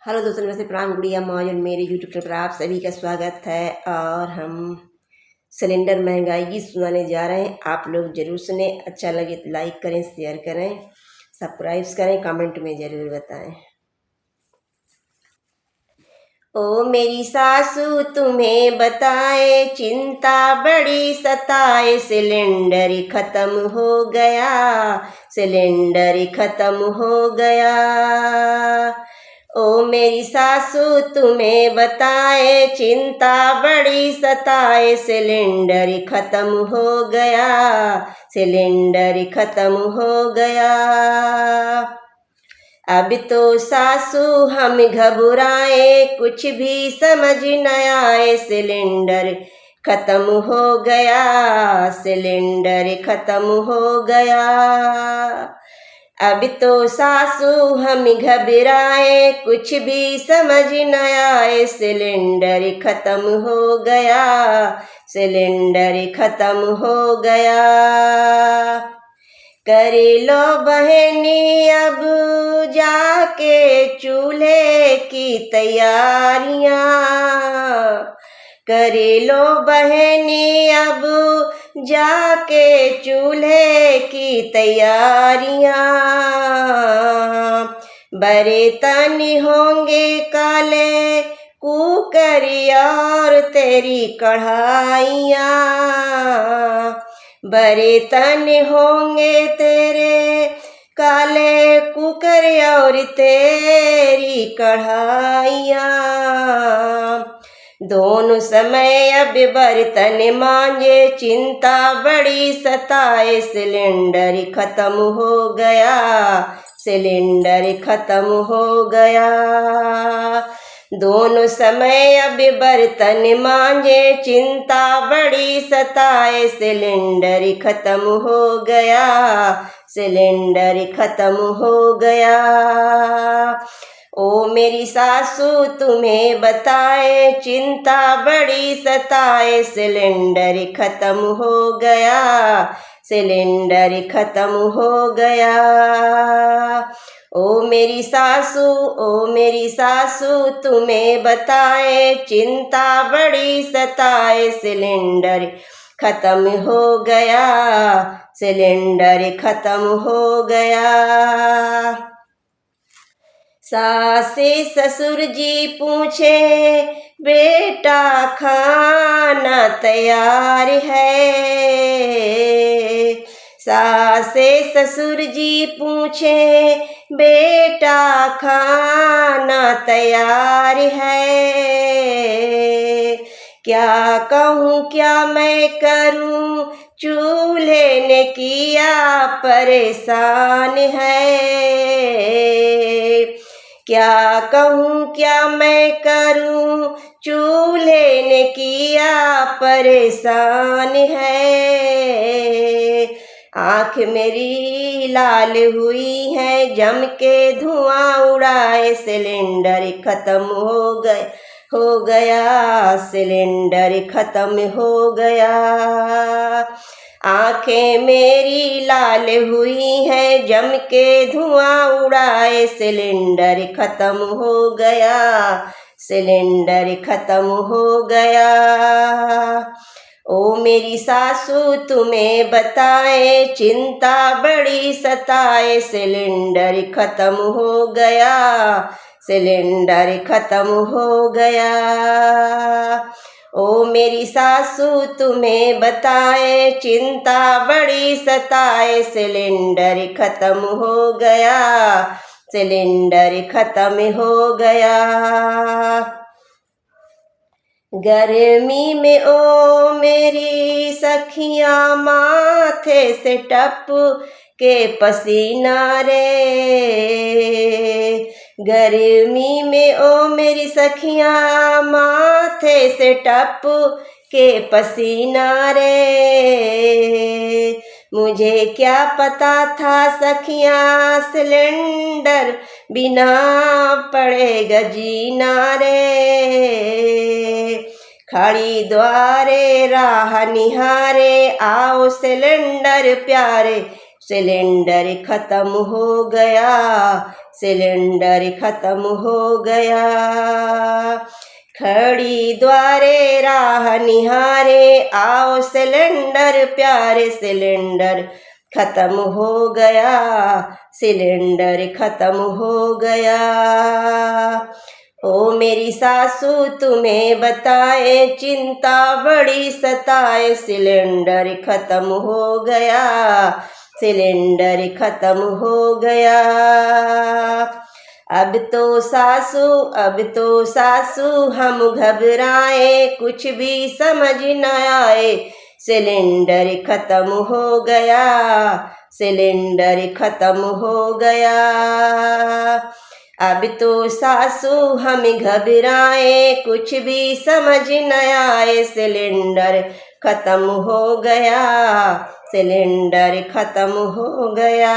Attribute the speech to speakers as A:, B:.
A: Hello दोस्तों, नमस्ते, प्रणाम, गुड़िया मौज और मेरे यूट्यूब चैनल पर आप सभी का स्वागत है। और हम सिलेंडर महंगाई की सुनाने जा रहे हैं। आप लोग जरूर सुने, अच्छा लगे तो लाइक करें, शेयर करें, सब्सक्राइब करें, कमेंट में ज़रूर बताएं। ओ मेरी सासू तुम्हें बताए, चिंता बड़ी सताए, सिलेंडर खत्म हो गया, सिलेंडर खत्म हो गया। ओ मेरी सासू तुम्हें बताए, चिंता बड़ी सताए, सिलेंडर खत्म हो गया, सिलेंडर खत्म हो गया। अब तो सासू हम घबराए, कुछ भी समझ न आए, सिलेंडर खत्म हो गया, सिलेंडर खत्म हो गया। अब तो सासू हम घबराए, कुछ भी समझ न आए, सिलेंडर खत्म हो गया, सिलेंडर खत्म हो गया। कर लो बहनी अब जाके चूल्हे की तैयारियां, कर लो बहनी अब जाके चूल्हे की तैयारियां। बर्तन होंगे काले, कुकर और तेरी कढ़ाइयाँ, बर्तन होंगे तेरे काले, कुकर और तेरी कढ़ाइयाँ। दोनों समय अब बर्तन मांजे, चिंता बड़ी सताए, सिलेंडर खत्म हो गया, सिलेंडर खत्म हो गया। दोनों समय अब बर्तन मांजे, चिंता बड़ी सताए, सिलेंडर खत्म हो गया, सिलेंडर खत्म हो गया। ओ मेरी सासू तुम्हें बताए, चिंता बड़ी सताए, सिलेंडर खत्म हो गया, सिलेंडर खत्म हो गया। ओ मेरी सासू, ओ मेरी सासू तुम्हें बताए, चिंता बड़ी सताए, सिलेंडर खत्म हो गया, सिलेंडर खत्म हो गया। सासे ससुर जी पूछे, बेटा खाना तैयार है। सासे ससुर जी पूछे, बेटा खाना तैयार है। क्या कहूँ क्या मैं करूँ, चूल्हे ने किया परेशान है। क्या कहूँ क्या मैं करूँ, चूल्हे ने किया परेशान है। आँख मेरी लाल हुई है, जम के धुआं उड़ाए, सिलेंडर खत्म हो गया, सिलेंडर खत्म हो गया। आंखें मेरी लाल हुई हैं, जम के धुआं उड़ाए, सिलेंडर खत्म हो गया, सिलेंडर खत्म हो गया। ओ मेरी सासू तुम्हें बताए, चिंता बड़ी सताए, सिलेंडर खत्म हो गया, सिलेंडर खत्म हो गया। ओ मेरी सासू तुम्हें बताए, चिंता बड़ी सताए, सिलेंडर खत्म हो गया, सिलेंडर खत्म हो गया। गर्मी में ओ मेरी सखियां माथे से टप के पसीना रे। गर्मी में ओ मेरी सखियां माथे से टप के पसीना रे। मुझे क्या पता था सखियां, सिलेंडर बिना पड़ेगा जीना रे। खड़ी द्वारे राह निहारे, आओ सिलेंडर प्यारे, सिलेंडर खत्म हो गया, सिलेंडर खत्म हो गया। खड़ी द्वारे राह निहारे, आओ सिलेंडर प्यारे, सिलेंडर खत्म हो गया, सिलेंडर खत्म हो गया। ओ मेरी सासू तुम्हें बताए, चिंता बड़ी सताए, सिलेंडर खत्म हो गया, सिलेंडर खत्म हो गया। अब तो सासू हम घबराए, कुछ भी समझ न आए, सिलेंडर खत्म हो गया, सिलेंडर खत्म हो गया। अब तो सासू हम घबराए, कुछ भी समझ न आए, सिलेंडर खत्म हो गया, सिलेंडर खत्म हो गया।